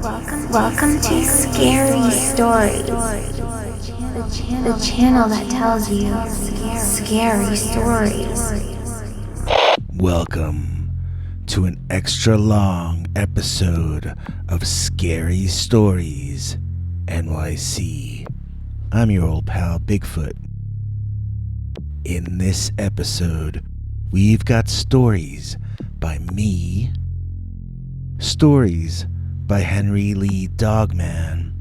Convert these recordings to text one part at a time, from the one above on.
Welcome to Scary Stories, the channel that tells you scary stories. Welcome to an extra long episode of Scary Stories NYC. I'm your old pal Bigfoot. In this episode, we've got stories by me, stories by Henrey Lee Dogman,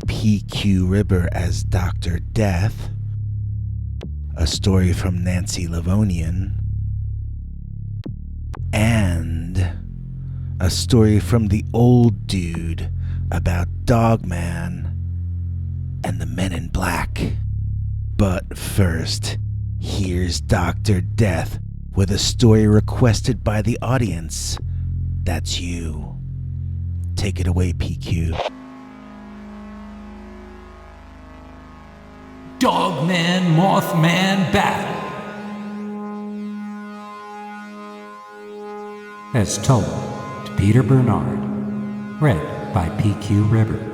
PQ Ribber as Dr. Death, a story from Nancy Livonian, and a story from the old dude about Dogman and the Men in Black. But first, here's Dr. Death with a story requested by the audience. That's you. Take it away, PQ. Dogman Mothman Battle. As told to Peter Bernard. Read by PQ Ribber.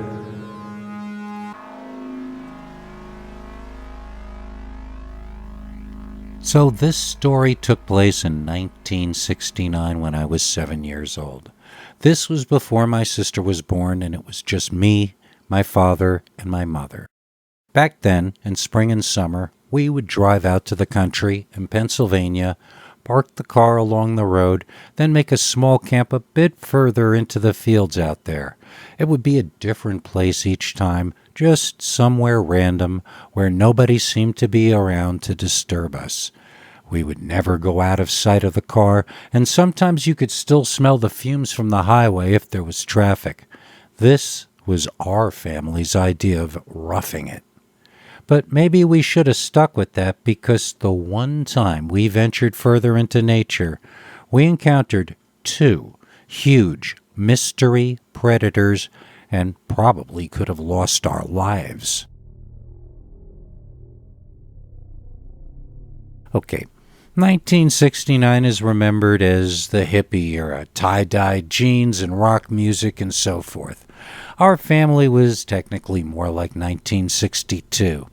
So this story took place in 1969 when I was 7 years old. This was before my sister was born, and it was just me, my father, and my mother. Back then, in spring and summer, we would drive out to the country in Pennsylvania, park the car along the road, then make a small camp a bit further into the fields out there. It would be a different place each time, just somewhere random where nobody seemed to be around to disturb us. We would never go out of sight of the car, and sometimes you could still smell the fumes from the highway if there was traffic. This was our family's idea of roughing it. But maybe we should have stuck with that, because the one time we ventured further into nature, we encountered two huge mystery predators and probably could have lost our lives. Okay, 1969 is remembered as the hippie era, tie-dyed jeans and rock music and so forth. Our family was technically more like 1962.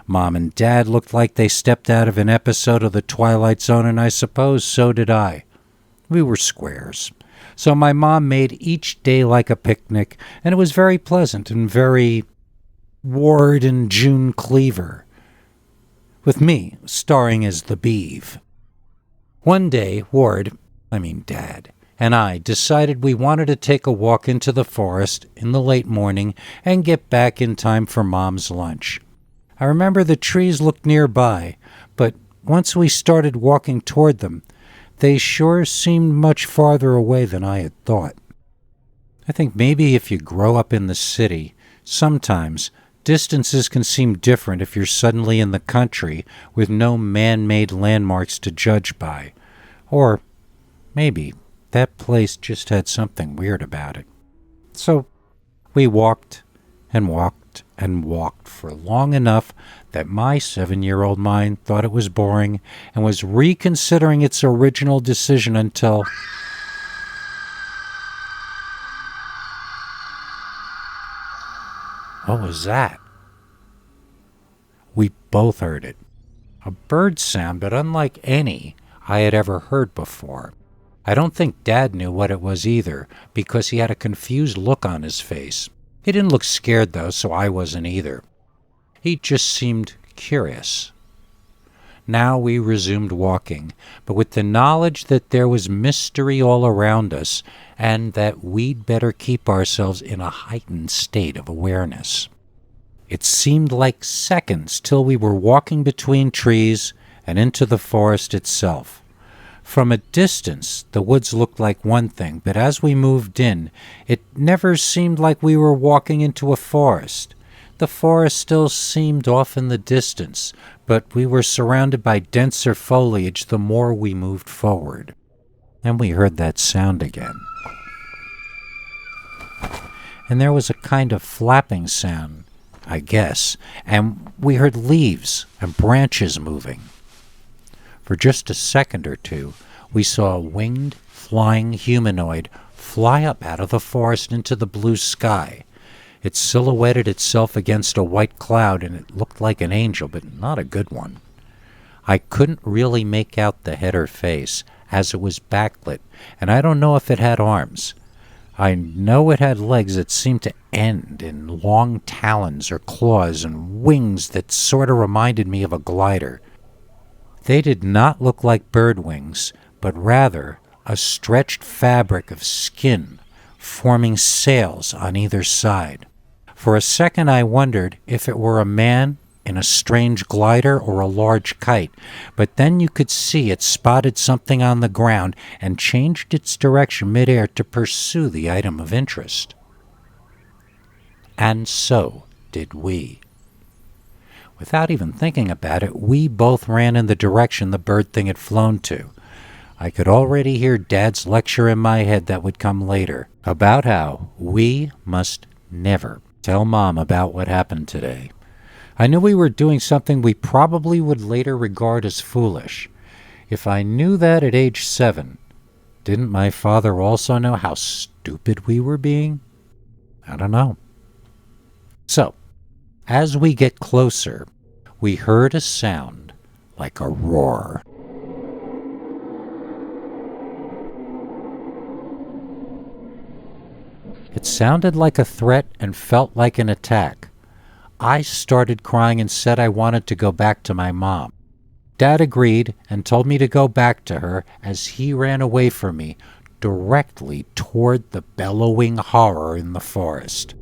Mom and Dad looked like they stepped out of an episode of The Twilight Zone, and I suppose so did I. We were squares. So my mom made each day like a picnic, and it was very pleasant and very Ward and June Cleaver, with me starring as the Beeve. One day, Dad, and I decided we wanted to take a walk into the forest in the late morning and get back in time for Mom's lunch. I remember the trees looked nearby, but once we started walking toward them, they sure seemed much farther away than I had thought. I think maybe if you grow up in the city, sometimes distances can seem different if you're suddenly in the country with no man-made landmarks to judge by. Or maybe that place just had something weird about it. So we walked and walked and walked for long enough that my 7-year-old mind thought it was boring and was reconsidering its original decision until... What was that? We both heard it. A bird sound, but unlike any I had ever heard before. I don't think Dad knew what it was either, because he had a confused look on his face. He didn't look scared, though, so I wasn't either. He just seemed curious. Now we resumed walking, but with the knowledge that there was mystery all around us, and that we'd better keep ourselves in a heightened state of awareness. It seemed like seconds till we were walking between trees and into the forest itself. From a distance, the woods looked like one thing, but as we moved in, it never seemed like we were walking into a forest. The forest still seemed off in the distance, but we were surrounded by denser foliage the more we moved forward. Then we heard that sound again. And there was a kind of flapping sound, I guess, and we heard leaves and branches moving. For just a second or two, we saw a winged, flying humanoid fly up out of the forest into the blue sky. It silhouetted itself against a white cloud, and it looked like an angel, but not a good one. I couldn't really make out the head or face, as it was backlit, and I don't know if it had arms. I know it had legs that seemed to end in long talons or claws and wings that sort of reminded me of a glider. They did not look like bird wings, but rather a stretched fabric of skin forming sails on either side. For a second I wondered if it were a man in a strange glider or a large kite, but then you could see it spotted something on the ground and changed its direction midair to pursue the item of interest. And so did we. Without even thinking about it, we both ran in the direction the bird thing had flown to. I could already hear Dad's lecture in my head that would come later, about how we must never tell Mom about what happened today. I knew we were doing something we probably would later regard as foolish. If I knew that at age 7, didn't my father also know how stupid we were being? I don't know. So, as we get closer, we heard a sound like a roar. It sounded like a threat and felt like an attack. I started crying and said I wanted to go back to my mom. Dad agreed and told me to go back to her as he ran away from me directly toward the bellowing horror in the forest.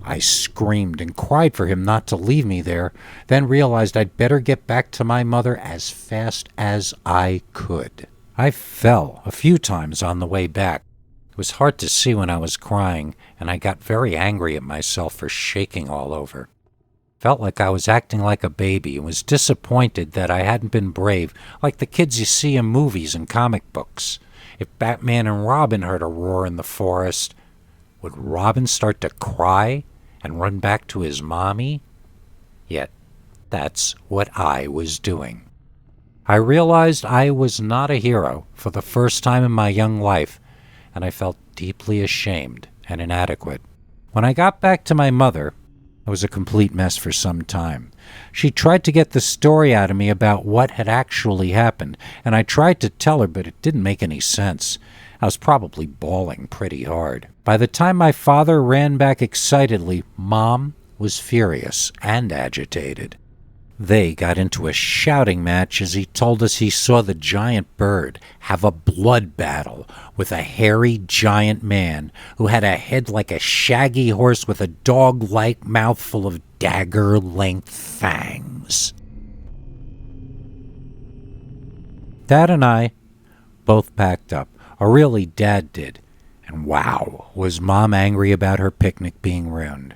I screamed and cried for him not to leave me there, then realized I'd better get back to my mother as fast as I could. I fell a few times on the way back. It was hard to see when I was crying, and I got very angry at myself for shaking all over. Felt like I was acting like a baby and was disappointed that I hadn't been brave like the kids you see in movies and comic books. If Batman and Robin heard a roar in the forest, would Robin start to cry and run back to his mommy? Yet, that's what I was doing. I realized I was not a hero for the first time in my young life, and I felt deeply ashamed and inadequate. When I got back to my mother, I was a complete mess for some time. She tried to get the story out of me about what had actually happened, and I tried to tell her, but it didn't make any sense. I was probably bawling pretty hard. By the time my father ran back excitedly, Mom was furious and agitated. They got into a shouting match as he told us he saw the giant bird have a blood battle with a hairy giant man who had a head like a shaggy horse with a dog-like mouth full of dagger-length fangs. Dad and I both packed up, or really Dad did, and wow, was Mom angry about her picnic being ruined.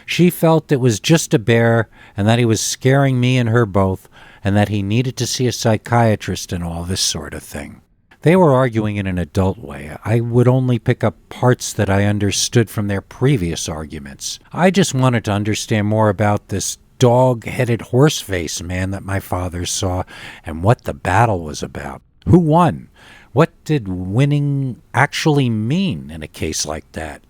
She felt it was just a bear and that he was scaring me and her both and that he needed to see a psychiatrist and all this sort of thing. They were arguing in an adult way. I would only pick up parts that I understood from their previous arguments. I just wanted to understand more about this dog-headed horse-face man that my father saw and what the battle was about. Who won? What did winning actually mean in a case like that?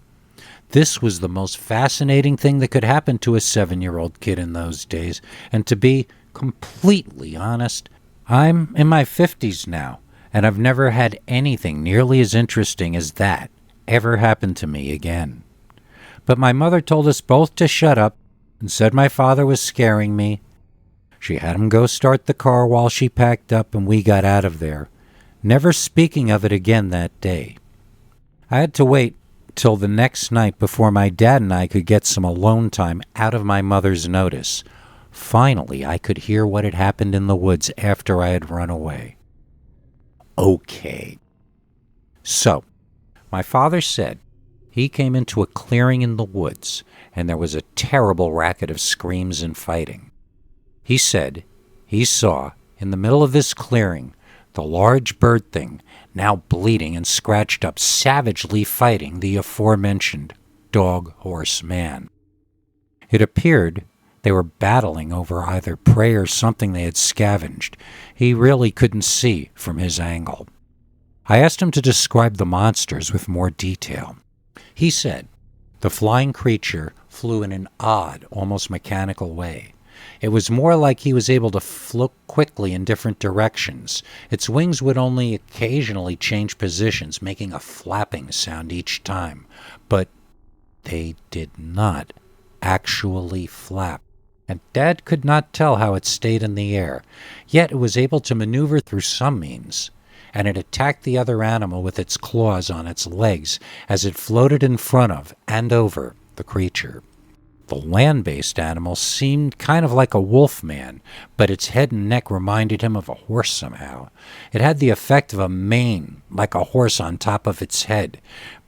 This was the most fascinating thing that could happen to a 7-year-old kid in those days, and to be completely honest, I'm in my 50s now, and I've never had anything nearly as interesting as that ever happen to me again. But my mother told us both to shut up and said my father was scaring me. She had him go start the car while she packed up and we got out of there, never speaking of it again that day. I had to wait till the next night before my dad and I could get some alone time out of my mother's notice. Finally, I could hear what had happened in the woods after I had run away. Okay. So, my father said he came into a clearing in the woods, and there was a terrible racket of screams and fighting. He said he saw, in the middle of this clearing, the large bird thing, now bleeding and scratched up, savagely fighting the aforementioned dog-horse man. It appeared They were battling over either prey or something they had scavenged. He really couldn't see from his angle. I asked him to describe the monsters with more detail. He said, the flying creature flew in an odd, almost mechanical way. It was more like he was able to float quickly in different directions. Its wings would only occasionally change positions, making a flapping sound each time. But they did not actually flap. And Dad could not tell how it stayed in the air. Yet it was able to maneuver through some means. And it attacked the other animal with its claws on its legs as it floated in front of and over the creature. The land-based animal seemed kind of like a wolf man, but its head and neck reminded him of a horse somehow. It had the effect of a mane, like a horse on top of its head,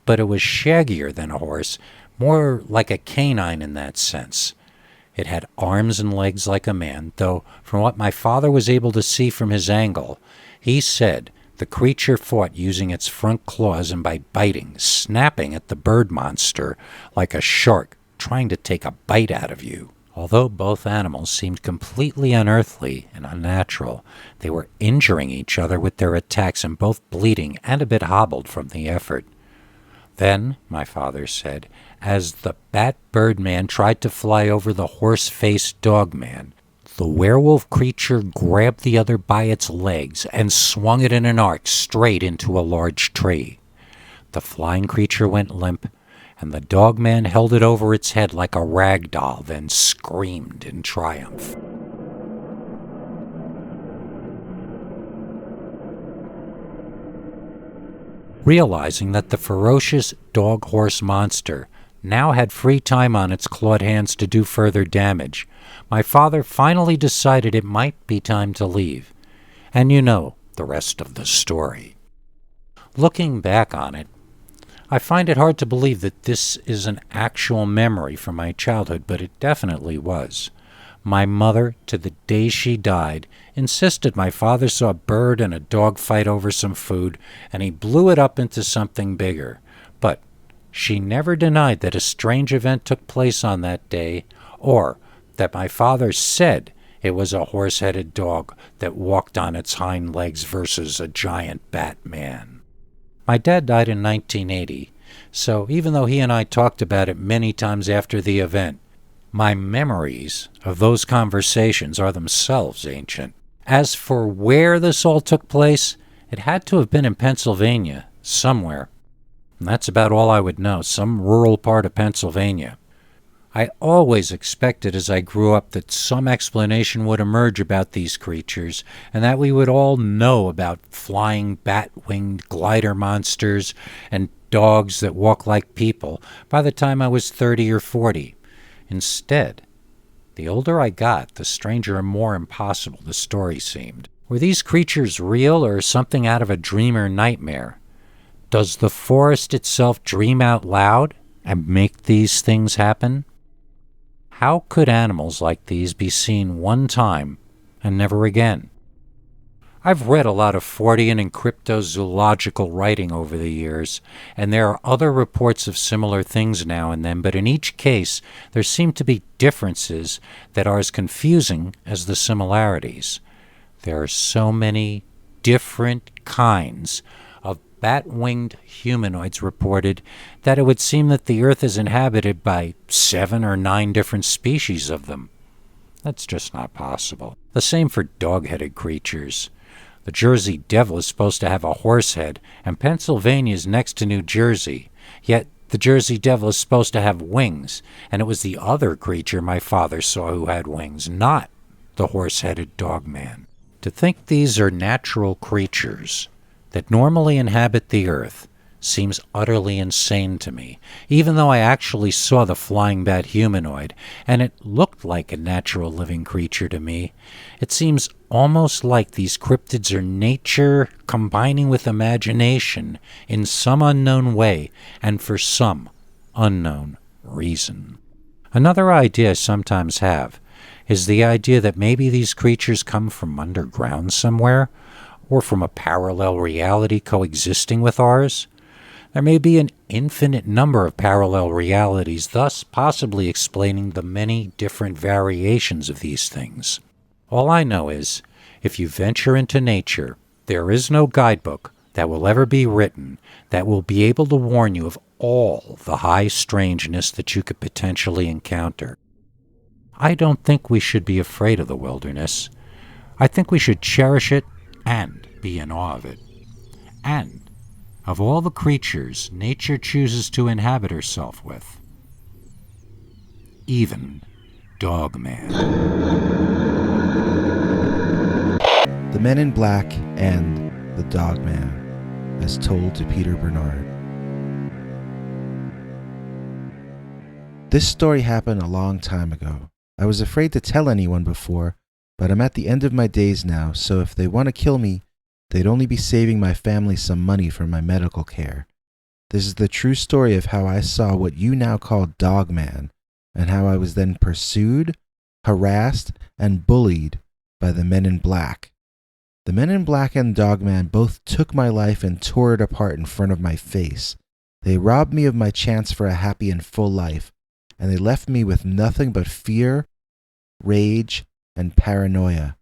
but it was shaggier than a horse, more like a canine in that sense. It had arms and legs like a man, though from what my father was able to see from his angle, he said the creature fought using its front claws and by biting, snapping at the bird monster like a shark trying to take a bite out of you. Although both animals seemed completely unearthly and unnatural, they were injuring each other with their attacks and both bleeding and a bit hobbled from the effort. Then, my father said, as the bat-bird man tried to fly over the horse-faced dog man, the werewolf creature grabbed the other by its legs and swung it in an arc straight into a large tree. The flying creature went limp, and the dog man held it over its head like a rag doll, then screamed in triumph. Realizing that the ferocious dog-horse monster now had free time on its clawed hands to do further damage, my father finally decided it might be time to leave. And you know the rest of the story. Looking back on it, I find it hard to believe that this is an actual memory from my childhood, but it definitely was. My mother, to the day she died, insisted my father saw a bird and a dog fight over some food, and he blew it up into something bigger. But she never denied that a strange event took place on that day, or that my father said it was a horse-headed dog that walked on its hind legs versus a giant bat man. My dad died in 1980, so even though he and I talked about it many times after the event, my memories of those conversations are themselves ancient. As for where this all took place, it had to have been in Pennsylvania, somewhere. And that's about all I would know, some rural part of Pennsylvania. I always expected as I grew up that some explanation would emerge about these creatures, and that we would all know about flying bat-winged glider monsters and dogs that walk like people by the time I was 30 or 40. Instead, the older I got, the stranger and more impossible the story seemed. Were these creatures real or something out of a dream or nightmare? Does the forest itself dream out loud and make these things happen? How could animals like these be seen one time and never again? I've read a lot of Fortean and cryptozoological writing over the years, and there are other reports of similar things now and then, but in each case there seem to be differences that are as confusing as the similarities. There are so many different kinds of bat-winged humanoids reported that it would seem that the Earth is inhabited by 7 or 9 different species of them. That's just not possible. The same for dog-headed creatures. The Jersey Devil is supposed to have a horse head, and Pennsylvania is next to New Jersey. Yet the Jersey Devil is supposed to have wings, and it was the other creature my father saw who had wings, not the horse-headed dog man. To think these are natural creatures that normally inhabit the earth seems utterly insane to me, even though I actually saw the flying bat humanoid, and it looked like a natural living creature to me. It seems almost like these cryptids are nature combining with imagination in some unknown way and for some unknown reason. Another idea I sometimes have is the idea that maybe these creatures come from underground somewhere, or from a parallel reality coexisting with ours. There may be an infinite number of parallel realities, thus possibly explaining the many different variations of these things. All I know is, if you venture into nature, there is no guidebook that will ever be written that will be able to warn you of all the high strangeness that you could potentially encounter. I don't think we should be afraid of the wilderness. I think we should cherish it and be in awe of it. And of all the creatures nature chooses to inhabit herself with, even Dogman. The Men in Black and the Dogman, as told to Peter Bernard. This story happened a long time ago. I was afraid to tell anyone before, but I'm at the end of my days now, so if they want to kill me, they'd only be saving my family some money for my medical care. This is the true story of how I saw what you now call Dogman, and how I was then pursued, harassed, and bullied by the Men in Black. The Men in Black and Dogman both took my life and tore it apart in front of my face. They robbed me of my chance for a happy and full life, and they left me with nothing but fear, rage, and paranoia.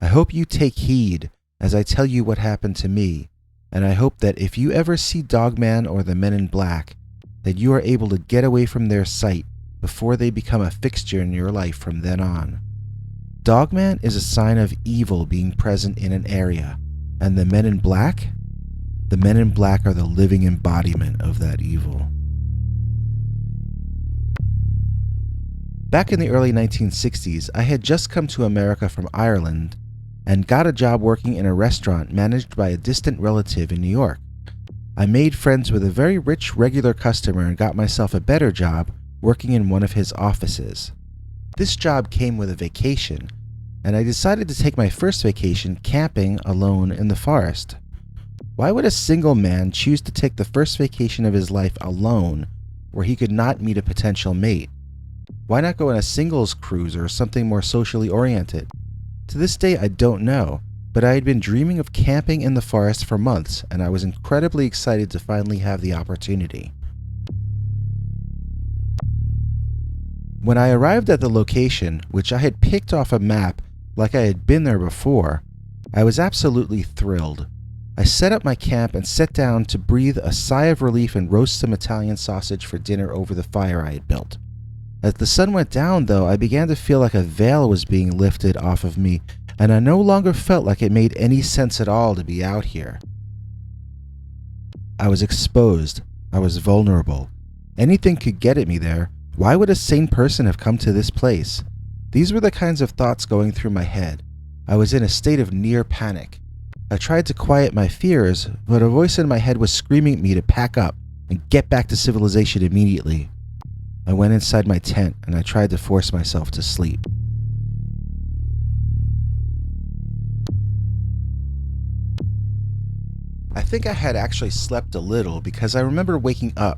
I hope you take heed as I tell you what happened to me, and I hope that if you ever see Dogman or the Men in Black, that you are able to get away from their sight before they become a fixture in your life from then on. Dogman is a sign of evil being present in an area, and the Men in Black? The Men in Black are the living embodiment of that evil. Back in the early 1960s, I had just come to America from Ireland and got a job working in a restaurant managed by a distant relative in New York. I made friends with a very rich regular customer and got myself a better job working in one of his offices. This job came with a vacation, and I decided to take my first vacation camping alone in the forest. Why would a single man choose to take the first vacation of his life alone where he could not meet a potential mate? Why not go on a singles cruise or something more socially oriented? To this day, I don't know, but I had been dreaming of camping in the forest for months, and I was incredibly excited to finally have the opportunity. When I arrived at the location, which I had picked off a map like I had been there before, I was absolutely thrilled. I set up my camp and sat down to breathe a sigh of relief and roast some Italian sausage for dinner over the fire I had built. As the sun went down, though, I began to feel like a veil was being lifted off of me, and I no longer felt like it made any sense at all to be out here. I was exposed. I was vulnerable. Anything could get at me there. Why would a sane person have come to this place? These were the kinds of thoughts going through my head. I was in a state of near panic. I tried to quiet my fears, but a voice in my head was screaming at me to pack up and get back to civilization immediately. I went inside my tent and I tried to force myself to sleep. I think I had actually slept a little because I remember waking up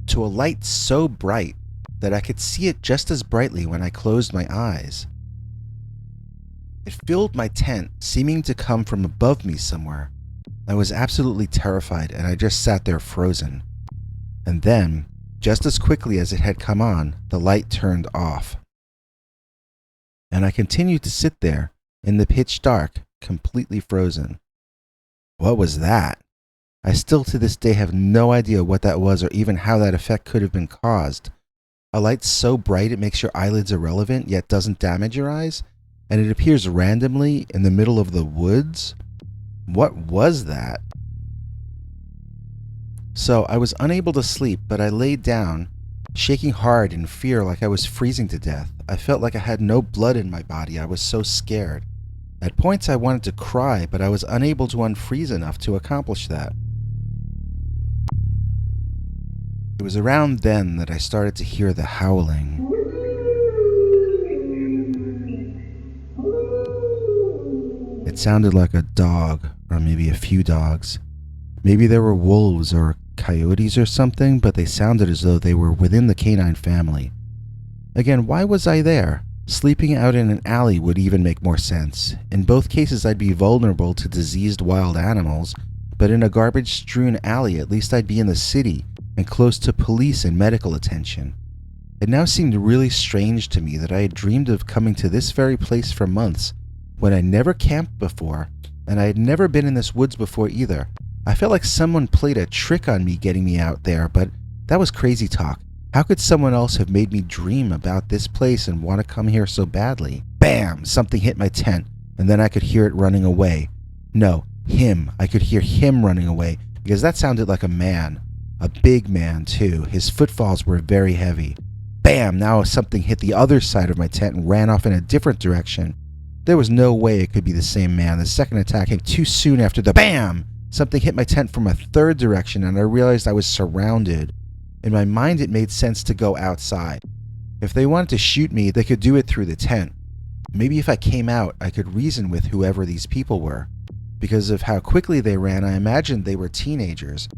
to a light so bright that I could see it just as brightly when I closed my eyes. It filled my tent, seeming to come from above me somewhere. I was absolutely terrified and I just sat there frozen. And then, just as quickly as it had come on, the light turned off. And I continued to sit there, in the pitch dark, completely frozen. What was that? I still to this day have no idea what that was or even how that effect could have been caused. A light so bright it makes your eyelids irrelevant, yet doesn't damage your eyes, and it appears randomly in the middle of the woods? What was that? So I was unable to sleep, but I laid down, shaking hard in fear like I was freezing to death. I felt like I had no blood in my body. I was so scared. At points I wanted to cry, but I was unable to unfreeze enough to accomplish that. It was around then that I started to hear the howling. It sounded like a dog, or maybe a few dogs. Maybe there were wolves or coyotes or something, but they sounded as though they were within the canine family. Again, why was I there? Sleeping out in an alley would even make more sense. In both cases, I'd be vulnerable to diseased wild animals, But in a garbage-strewn alley, at least I'd be in the city and close to police and medical attention. It now seemed really strange to me that I had dreamed of coming to this very place for months, when I never camped before, and I had never been in this woods before either. I felt like someone played a trick on me getting me out there, but that was crazy talk. How could someone else have made me dream about this place and want to come here so badly? Bam! Something hit my tent, and then I could hear it running away. No, him. I could hear him running away, because that sounded like a man. A big man, too. His footfalls were very heavy. Bam! Now something hit the other side of my tent and ran off in a different direction. There was no way it could be the same man. The second attack came too soon after the BAM! Something hit my tent from a third direction, and I realized I was surrounded. In my mind, it made sense to go outside. If they wanted to shoot me, they could do it through the tent. Maybe if I came out, I could reason with whoever these people were. Because of how quickly they ran, I imagined they were teenagers.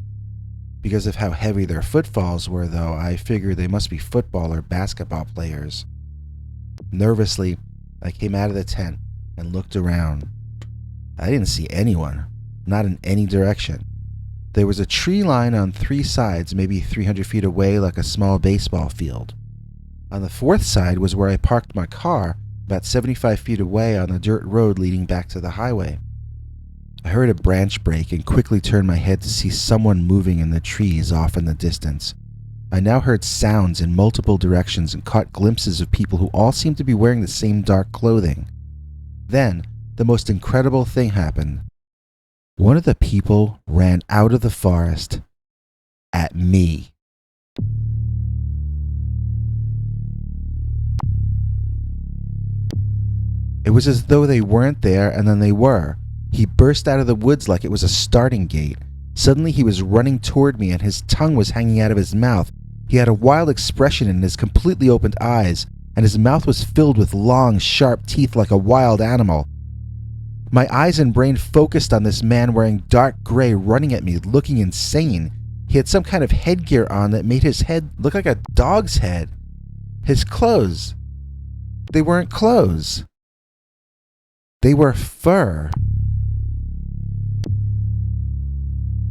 Because of how heavy their footfalls were, though, I figured they must be football or basketball players. Nervously, I came out of the tent and looked around. I didn't see anyone, not in any direction. There was a tree line on 3 sides, maybe 300 feet away, like a small baseball field. On the 4th side was where I parked my car, about 75 feet away on the dirt road leading back to the highway. I heard a branch break and quickly turned my head to see someone moving in the trees off in the distance. I now heard sounds in multiple directions and caught glimpses of people who all seemed to be wearing the same dark clothing. Then, the most incredible thing happened. One of the people ran out of the forest at me. It was as though they weren't there and then they were. He burst out of the woods like it was a starting gate. Suddenly he was running toward me and his tongue was hanging out of his mouth. He had a wild expression in his completely opened eyes, and his mouth was filled with long, sharp teeth like a wild animal. My eyes and brain focused on this man wearing dark gray running at me, looking insane. He had some kind of headgear on that made his head look like a dog's head. His clothes, they weren't clothes. They were fur.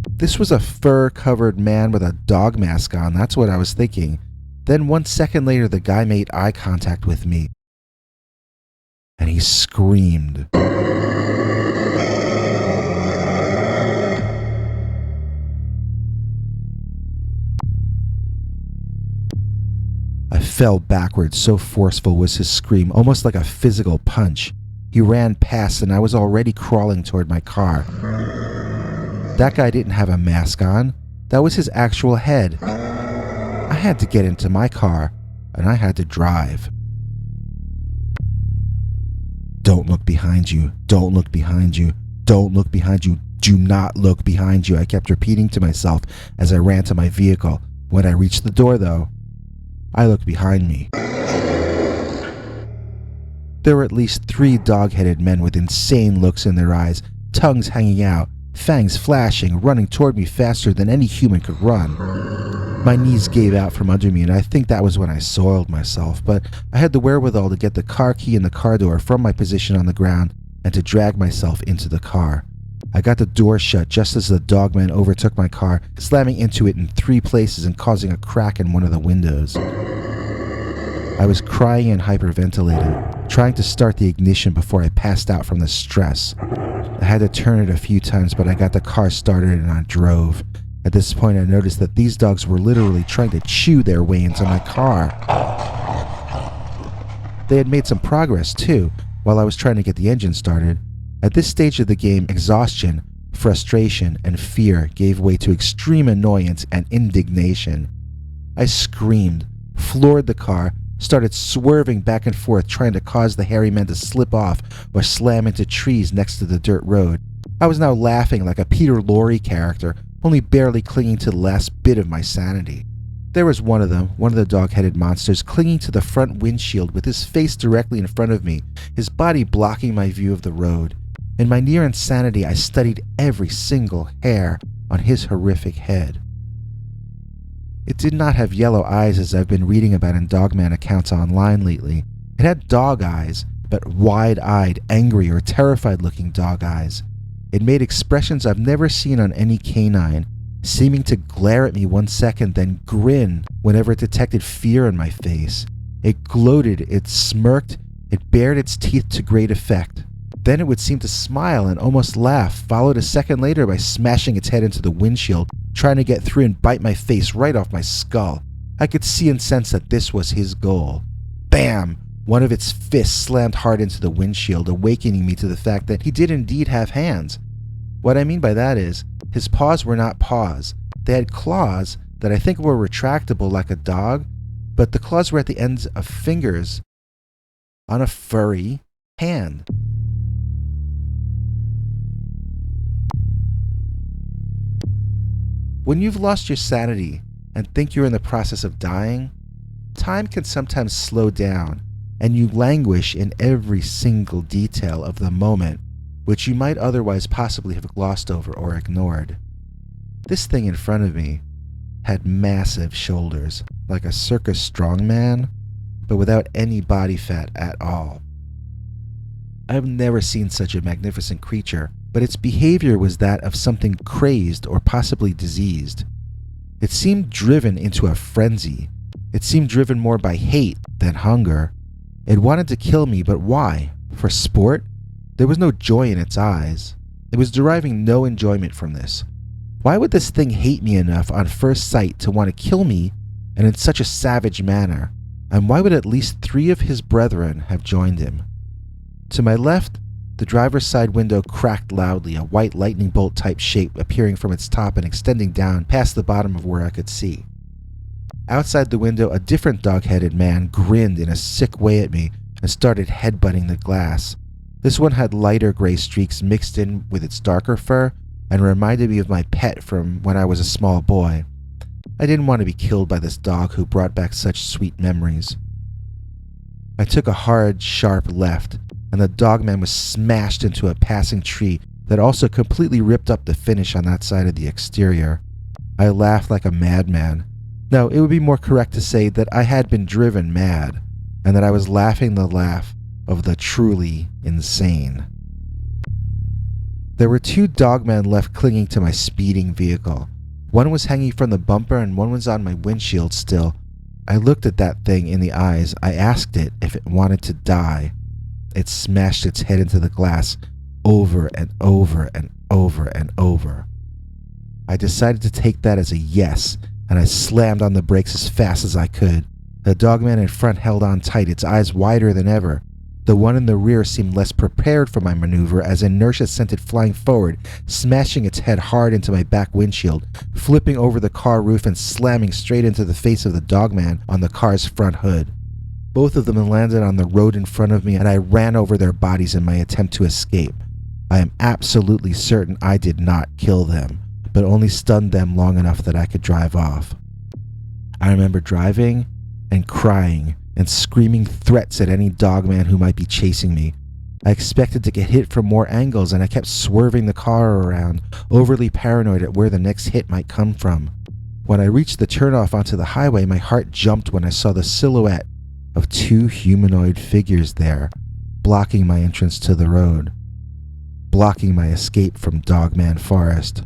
This was a fur-covered man with a dog mask on, that's what I was thinking. Then 1 second later, the guy made eye contact with me. And he screamed. I fell backwards, so forceful was his scream, almost like a physical punch. He ran past and I was already crawling toward my car. That guy didn't have a mask on. That was his actual head. I had to get into my car, and I had to drive. Don't look behind you. Don't look behind you. Don't look behind you. Do not look behind you. I kept repeating to myself as I ran to my vehicle. When I reached the door, though, I looked behind me. There were at least 3 dog-headed men with insane looks in their eyes, tongues hanging out, fangs flashing, running toward me faster than any human could run. My knees gave out from under me, and I think that was when I soiled myself, but I had the wherewithal to get the car key in the car door from my position on the ground and to drag myself into the car. I got the door shut just as the dogman overtook my car, slamming into it in 3 places and causing a crack in one of the windows. I was crying and hyperventilating, trying to start the ignition before I passed out from the stress. I had to turn it a few times, but I got the car started and I drove. At this point, I noticed that these dogs were literally trying to chew their way into my car. They had made some progress, too, while I was trying to get the engine started. At this stage of the game, exhaustion, frustration, and fear gave way to extreme annoyance and indignation. I screamed, floored the car, started swerving back and forth, trying to cause the hairy men to slip off or slam into trees next to the dirt road. I was now laughing like a Peter Lorre character, only barely clinging to the last bit of my sanity. There was one of them, one of the dog-headed monsters, clinging to the front windshield with his face directly in front of me, his body blocking my view of the road. In my near insanity, I studied every single hair on his horrific head. It did not have yellow eyes as I've been reading about in Dogman accounts online lately. It had dog eyes, but wide-eyed, angry or terrified-looking dog eyes. It made expressions I've never seen on any canine, seeming to glare at me 1 second, then grin whenever it detected fear in my face. It gloated, it smirked, it bared its teeth to great effect. Then it would seem to smile and almost laugh, followed a second later by smashing its head into the windshield, trying to get through and bite my face right off my skull. I could see and sense that this was his goal. Bam! One of its fists slammed hard into the windshield, awakening me to the fact that he did indeed have hands. What I mean by that is, his paws were not paws. They had claws that I think were retractable like a dog, but the claws were at the ends of fingers on a furry hand. When you've lost your sanity and think you're in the process of dying, time can sometimes slow down and you languish in every single detail of the moment, which you might otherwise possibly have glossed over or ignored. This thing in front of me had massive shoulders, like a circus strongman, but without any body fat at all. I've never seen such a magnificent creature, but its behavior was that of something crazed or possibly diseased. It seemed driven into a frenzy. It seemed driven more by hate than hunger. It wanted to kill me, but why? For sport? There was no joy in its eyes. It was deriving no enjoyment from this. Why would this thing hate me enough on first sight to want to kill me, and in such a savage manner? And why would at least 3 of his brethren have joined him? To my left, the driver's side window cracked loudly, a white lightning bolt type shape appearing from its top and extending down past the bottom of where I could see. Outside the window, a different dog-headed man grinned in a sick way at me and started headbutting the glass. This one had lighter gray streaks mixed in with its darker fur and reminded me of my pet from when I was a small boy. I didn't want to be killed by this dog who brought back such sweet memories. I took a hard, sharp left, and the dogman was smashed into a passing tree that also completely ripped up the finish on that side of the exterior. I laughed like a madman. No, it would be more correct to say that I had been driven mad, and that I was laughing the laugh of the truly insane. There were 2 dogmen left clinging to my speeding vehicle. One was hanging from the bumper and one was on my windshield still. I looked at that thing in the eyes. I asked it if it wanted to die. It smashed its head into the glass over and over and over and over. I decided to take that as a yes, and I slammed on the brakes as fast as I could. The dogman in front held on tight, its eyes wider than ever. The one in the rear seemed less prepared for my maneuver as inertia sent it flying forward, smashing its head hard into my back windshield, flipping over the car roof and slamming straight into the face of the dogman on the car's front hood. Both of them landed on the road in front of me, and I ran over their bodies in my attempt to escape. I am absolutely certain I did not kill them, but only stunned them long enough that I could drive off. I remember driving and crying and screaming threats at any dogman who might be chasing me. I expected to get hit from more angles, and I kept swerving the car around, overly paranoid at where the next hit might come from. When I reached the turnoff onto the highway, my heart jumped when I saw the silhouette of 2 humanoid figures there, blocking my entrance to the road, blocking my escape from Dogman Forest.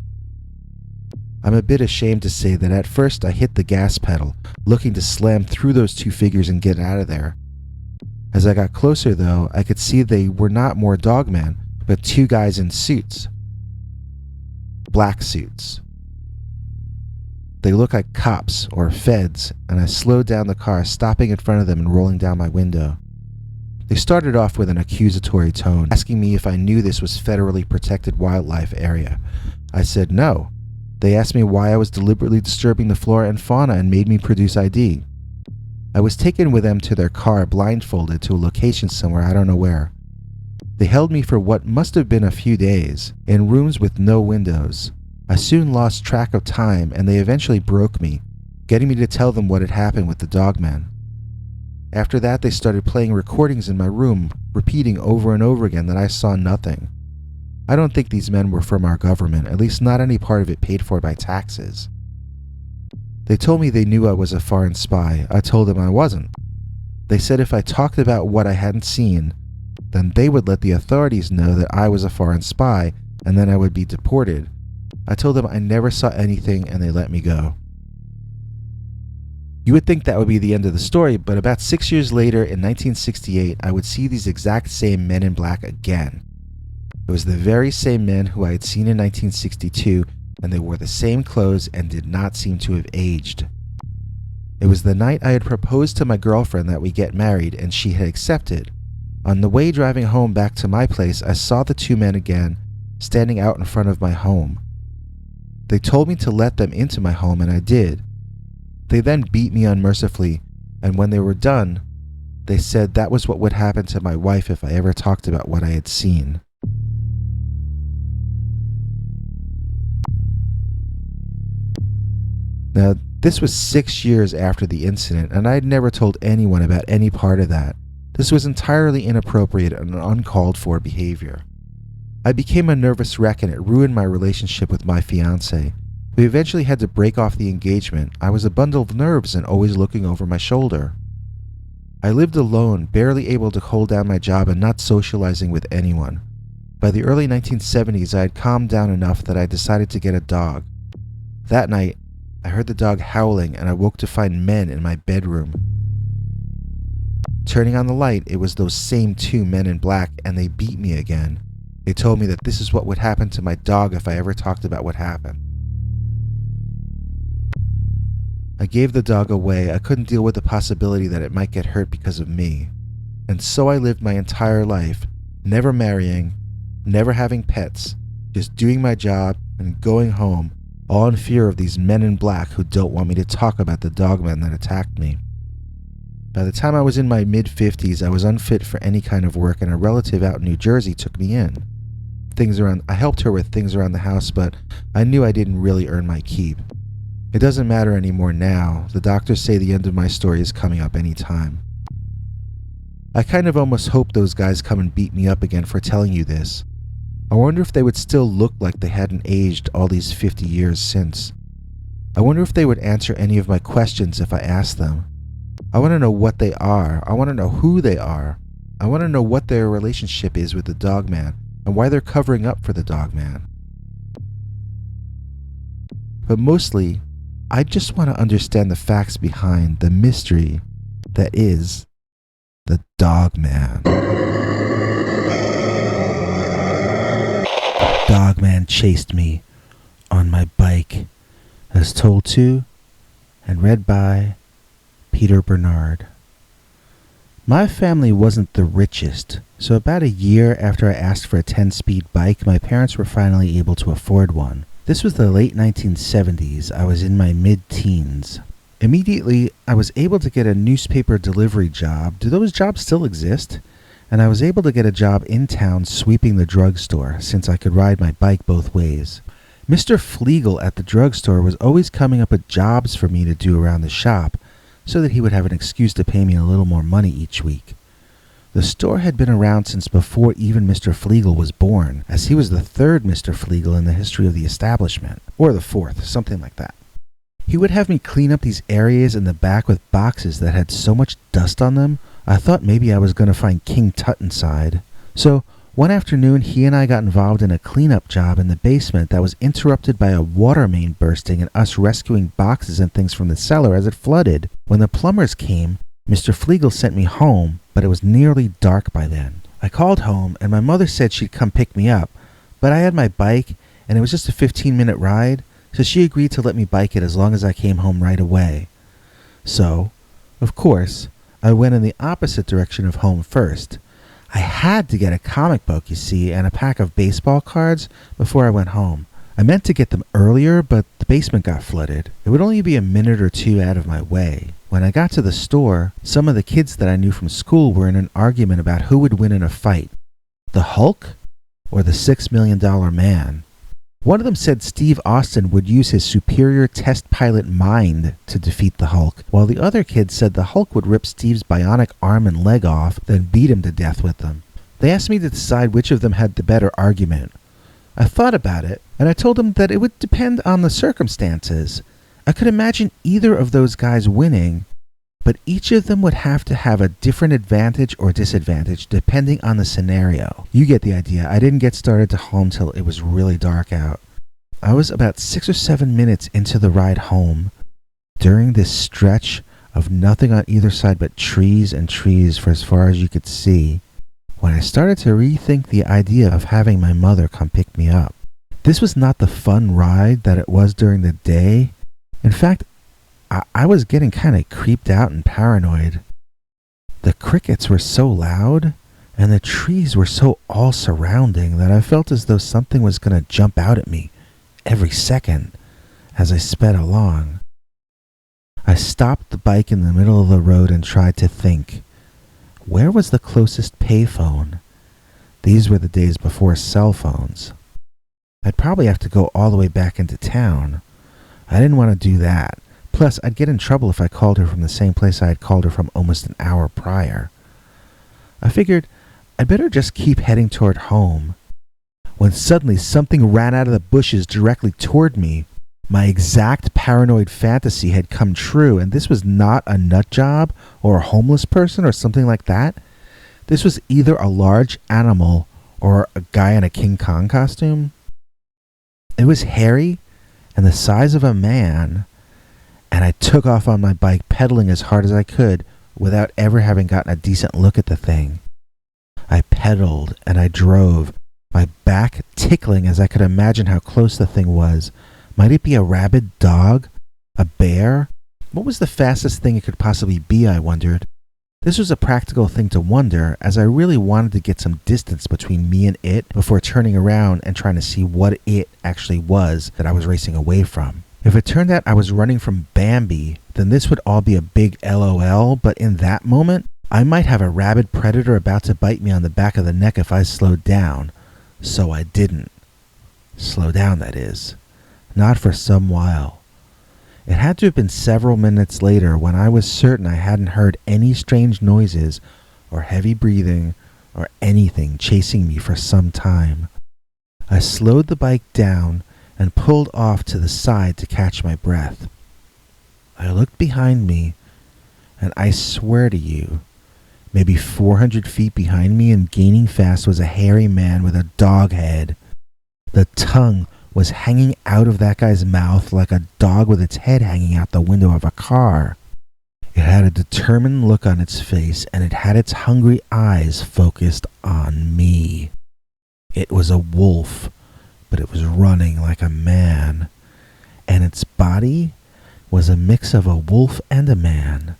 I'm a bit ashamed to say that at first I hit the gas pedal, looking to slam through those 2 figures and get out of there. As I got closer, though, I could see they were not more dogmen, but 2 guys in suits. Black suits. They look like cops or feds, and I slowed down the car, stopping in front of them and rolling down my window. They started off with an accusatory tone, asking me if I knew this was federally protected wildlife area. I said no. They asked me why I was deliberately disturbing the flora and fauna and made me produce ID. I was taken with them to their car blindfolded to a location somewhere I don't know where. They held me for what must have been a few days, in rooms with no windows. I soon lost track of time, and they eventually broke me, getting me to tell them what had happened with the dogman. After that, they started playing recordings in my room, repeating over and over again that I saw nothing. I don't think these men were from our government, at least not any part of it paid for by taxes. They told me they knew I was a foreign spy. I told them I wasn't. They said if I talked about what I hadn't seen, then they would let the authorities know that I was a foreign spy and then I would be deported. I told them I never saw anything and they let me go. You would think that would be the end of the story, but about 6 years later, in 1968, I would see these exact same men in black again. It was the very same men who I had seen in 1962, and they wore the same clothes and did not seem to have aged. It was the night I had proposed to my girlfriend that we get married, and she had accepted. On the way driving home back to my place, I saw the two men again, standing out in front of my home. They told me to let them into my home, and I did. They then beat me unmercifully, and when they were done, they said that was what would happen to my wife if I ever talked about what I had seen. Now, this was 6 years after the incident, and I had never told anyone about any part of that. This was entirely inappropriate and uncalled for behavior. I became a nervous wreck, and it ruined my relationship with my fiancée. We eventually had to break off the engagement. I was a bundle of nerves and always looking over my shoulder. I lived alone, barely able to hold down my job and not socializing with anyone. By the early 1970s, I had calmed down enough that I decided to get a dog. That night, I heard the dog howling and I woke to find men in my bedroom. Turning on the light, it was those same two men in black, and they beat me again. They told me that this is what would happen to my dog if I ever talked about what happened. I gave the dog away. I couldn't deal with the possibility that it might get hurt because of me. And so I lived my entire life, never marrying, never having pets, just doing my job and going home, all in fear of these men in black who don't want me to talk about the dogman that attacked me. By the time I was in my mid-50s, I was unfit for any kind of work, and a relative out in New Jersey took me in. I helped her with things around the house, but I knew I didn't really earn my keep. It doesn't matter anymore now. The doctors say the end of my story is coming up any time. I kind of almost hope those guys come and beat me up again for telling you this. I wonder if they would still look like they hadn't aged all these 50 years since. I wonder if they would answer any of my questions if I asked them. I want to know what they are. I want to know who they are. I want to know what their relationship is with the dogman and why they're covering up for the dogman. But mostly, I just want to understand the facts behind the mystery that is the Dogman. The Dogman chased me on my bike, as told to and read by Peter Bernard. My family wasn't the richest, so about a year after I asked for a 10-speed bike, my parents were finally able to afford one. This was the late 1970s. I was in my mid-teens. Immediately, I was able to get a newspaper delivery job. Do those jobs still exist? And I was able to get a job in town sweeping the drugstore, since I could ride my bike both ways. Mr. Flegel at the drugstore was always coming up with jobs for me to do around the shop, so that he would have an excuse to pay me a little more money each week. The store had been around since before even Mr. Flegel was born, as he was the third Mr. Flegel in the history of the establishment, or the fourth, something like that. He would have me clean up these areas in the back with boxes that had so much dust on them, I thought maybe I was going to find King Tut inside. So, one afternoon, he and I got involved in a cleanup job in the basement that was interrupted by a water main bursting and us rescuing boxes and things from the cellar as it flooded. When the plumbers came, Mr. Flegel sent me home, but it was nearly dark by then. I called home, and my mother said she'd come pick me up, but I had my bike, and it was just a 15-minute ride, so she agreed to let me bike it as long as I came home right away. So, of course, I went in the opposite direction of home first. I had to get a comic book, you see, and a pack of baseball cards before I went home. I meant to get them earlier, but the basement got flooded. It would only be a minute or two out of my way. When I got to the store, some of the kids that I knew from school were in an argument about who would win in a fight, the Hulk or the $6 Million Man. One of them said Steve Austin would use his superior test pilot mind to defeat the Hulk, while the other kid said the Hulk would rip Steve's bionic arm and leg off, then beat him to death with them. They asked me to decide which of them had the better argument. I thought about it, and I told them that it would depend on the circumstances. I could imagine either of those guys winning, but each of them would have to have a different advantage or disadvantage depending on the scenario. You get the idea. I didn't get started to home till it was really dark out. I was about 6 or 7 minutes into the ride home. During this stretch of nothing on either side but trees and trees for as far as you could see, when I started to rethink the idea of having my mother come pick me up. This was not the fun ride that it was during the day. In fact, I was getting kind of creeped out and paranoid. The crickets were so loud, and the trees were so all surrounding that I felt as though something was going to jump out at me every second as I sped along. I stopped the bike in the middle of the road and tried to think. Where was the closest payphone? These were the days before cell phones. I'd probably have to go all the way back into town. I didn't want to do that. Plus, I'd get in trouble if I called her from the same place I had called her from almost an hour prior. I figured I'd better just keep heading toward home. When suddenly something ran out of the bushes directly toward me. My exact paranoid fantasy had come true, and this was not a nut job or a homeless person or something like that. This was either a large animal or a guy in a King Kong costume. It was hairy and the size of a man, and I took off on my bike, pedaling as hard as I could without ever having gotten a decent look at the thing. I pedaled and I drove, my back tickling as I could imagine how close the thing was. Might it be a rabid dog? A bear? What was the fastest thing it could possibly be, I wondered. This was a practical thing to wonder, as I really wanted to get some distance between me and it before turning around and trying to see what it actually was that I was racing away from. If it turned out I was running from Bambi, then this would all be a big LOL, but in that moment, I might have a rabid predator about to bite me on the back of the neck if I slowed down. So I didn't. Slow down, that is. Not for some while. It had to have been several minutes later when I was certain I hadn't heard any strange noises or heavy breathing or anything chasing me for some time. I slowed the bike down and pulled off to the side to catch my breath. I looked behind me, and I swear to you, maybe 400 feet behind me and gaining fast was a hairy man with a dog head. The tongue was hanging out of that guy's mouth like a dog with its head hanging out the window of a car. It had a determined look on its face, and it had its hungry eyes focused on me. It was a wolf, but it was running like a man, and its body was a mix of a wolf and a man.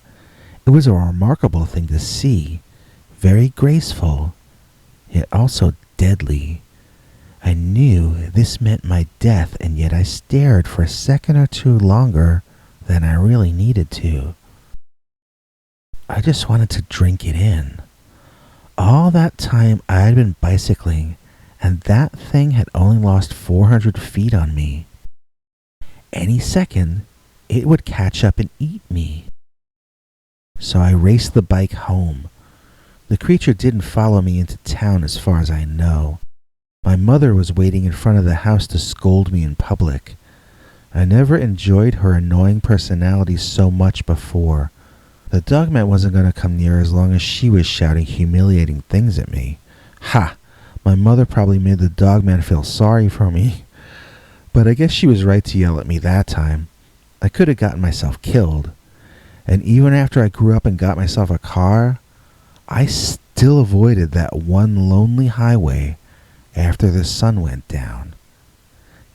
It was a remarkable thing to see, very graceful, yet also deadly. I knew this meant my death, and yet I stared for a second or two longer than I really needed to. I just wanted to drink it in. All that time I had been bicycling, and that thing had only lost 400 feet on me. Any second, it would catch up and eat me. So I raced the bike home. The creature didn't follow me into town as far as I know. My mother was waiting in front of the house to scold me in public. I never enjoyed her annoying personality so much before. The Dogman wasn't going to come near as long as she was shouting humiliating things at me. Ha! My mother probably made the Dogman feel sorry for me. But I guess she was right to yell at me that time. I could have gotten myself killed. And even after I grew up and got myself a car, I still avoided that one lonely highway after the sun went down.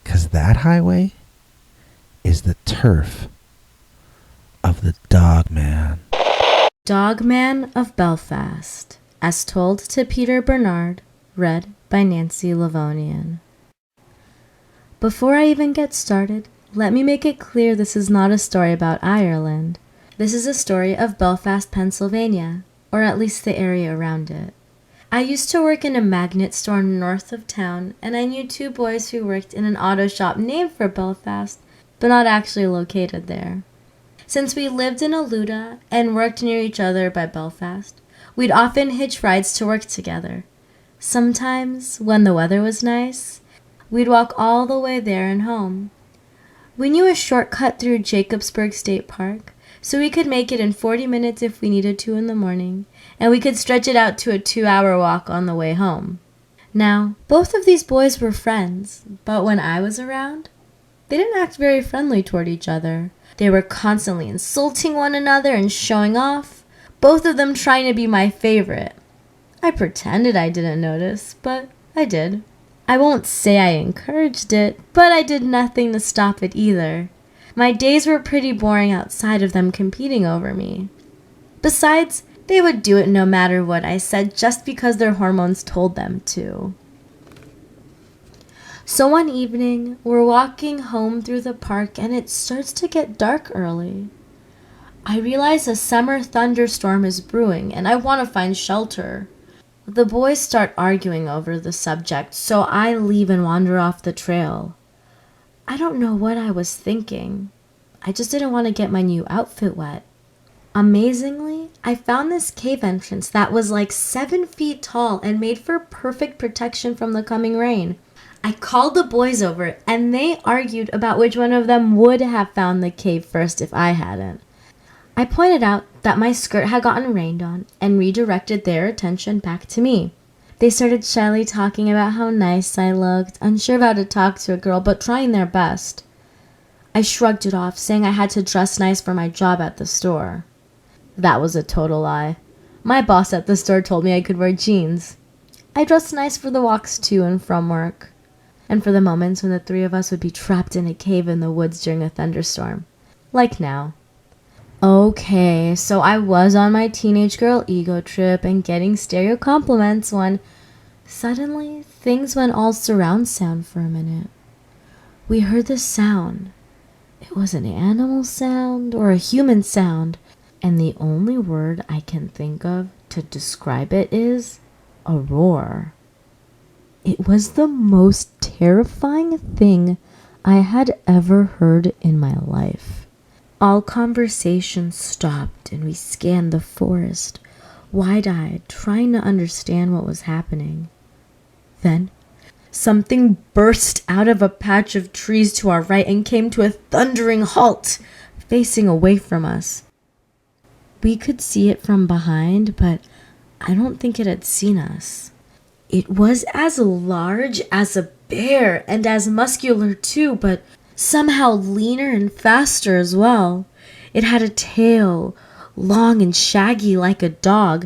'Cause that highway is the turf of the Dogman. Dogman of Belfast, as told to Peter Bernard, read by Nancy Livonian. Before I even get started, let me make it clear this is not a story about Ireland. This is a story of Belfast, Pennsylvania, or at least the area around it. I used to work in a magnet store north of town, and I knew two boys who worked in an auto shop named for Belfast, but not actually located there. Since we lived in Aluda and worked near each other by Belfast, we'd often hitch rides to work together. Sometimes, when the weather was nice, we'd walk all the way there and home. We knew a shortcut through Jacobsburg State Park, so we could make it in 40 minutes if we needed to in the morning, and we could stretch it out to a 2-hour walk on the way home. Now, both of these boys were friends, but when I was around, they didn't act very friendly toward each other. They were constantly insulting one another and showing off, both of them trying to be my favorite. I pretended I didn't notice, but I did. I won't say I encouraged it, but I did nothing to stop it either. My days were pretty boring outside of them competing over me. Besides, they would do it no matter what I said just because their hormones told them to. So one evening, we're walking home through the park and it starts to get dark early. I realize a summer thunderstorm is brewing and I want to find shelter. The boys start arguing over the subject, so I leave and wander off the trail. I don't know what I was thinking. I just didn't want to get my new outfit wet. Amazingly, I found this cave entrance that was like 7 feet tall and made for perfect protection from the coming rain. I called the boys over and they argued about which one of them would have found the cave first if I hadn't. I pointed out that my skirt had gotten rained on and redirected their attention back to me. They started shyly talking about how nice I looked, unsure of how to talk to a girl, but trying their best. I shrugged it off, saying I had to dress nice for my job at the store. That was a total lie. My boss at the store told me I could wear jeans. I dressed nice for the walks to and from work, and for the moments when the three of us would be trapped in a cave in the woods during a thunderstorm. Like now. Okay, so I was on my teenage girl ego trip and getting stereo compliments when suddenly things went all surround sound for a minute. We heard this sound. It was an animal sound or a human sound, and the only word I can think of to describe it is a roar. It was the most terrifying thing I had ever heard in my life. All conversation stopped and we scanned the forest, wide-eyed, trying to understand what was happening. Then, something burst out of a patch of trees to our right and came to a thundering halt, facing away from us. We could see it from behind, but I don't think it had seen us. It was as large as a bear and as muscular too, but somehow leaner and faster as well. It had a tail, long and shaggy like a dog.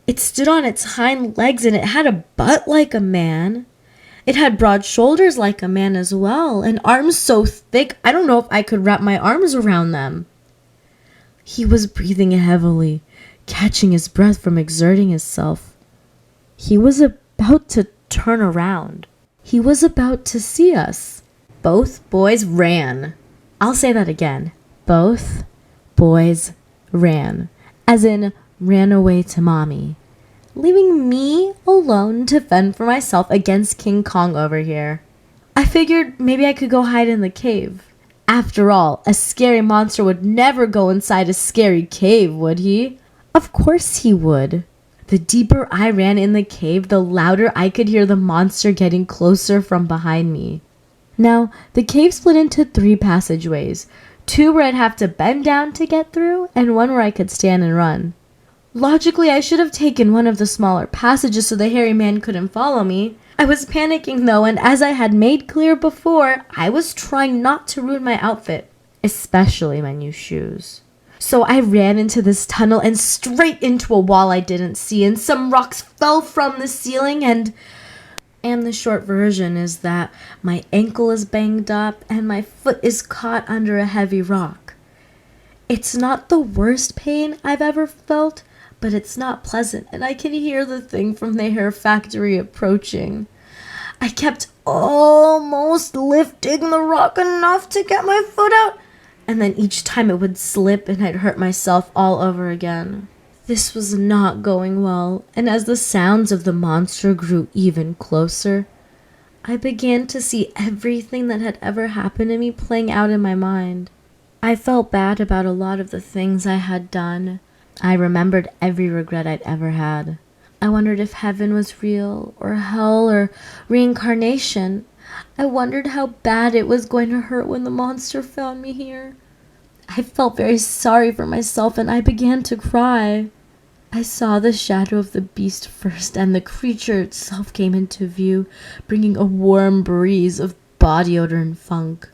It stood on its hind legs and it had a butt like a man. It had broad shoulders like a man as well, and arms so thick I don't know if I could wrap my arms around them. He was breathing heavily, catching his breath from exerting himself. He was about to turn around. He was about to see us. Both boys ran. I'll say that again. Both boys ran. As in, ran away to mommy, leaving me alone to fend for myself against King Kong over here. I figured maybe I could go hide in the cave. After all, a scary monster would never go inside a scary cave, would he? Of course he would. The deeper I ran in the cave, the louder I could hear the monster getting closer from behind me. Now, the cave split into 3 passageways, 2 where I'd have to bend down to get through, and 1 where I could stand and run. Logically, I should have taken one of the smaller passages so the hairy man couldn't follow me. I was panicking though, and as I had made clear before, I was trying not to ruin my outfit, especially my new shoes. So I ran into this tunnel and straight into a wall I didn't see, and some rocks fell from the ceiling, and the short version is that my ankle is banged up and my foot is caught under a heavy rock. It's not the worst pain I've ever felt, but it's not pleasant, and I can hear the thing from the hair factory approaching. I kept almost lifting the rock enough to get my foot out, and then each time it would slip and I'd hurt myself all over again. This was not going well, and as the sounds of the monster grew even closer, I began to see everything that had ever happened to me playing out in my mind. I felt bad about a lot of the things I had done. I remembered every regret I'd ever had. I wondered if heaven was real, or hell, or reincarnation. I wondered how bad it was going to hurt when the monster found me here. I felt very sorry for myself and I began to cry. I saw the shadow of the beast first, and the creature itself came into view, bringing a warm breeze of body odor and funk.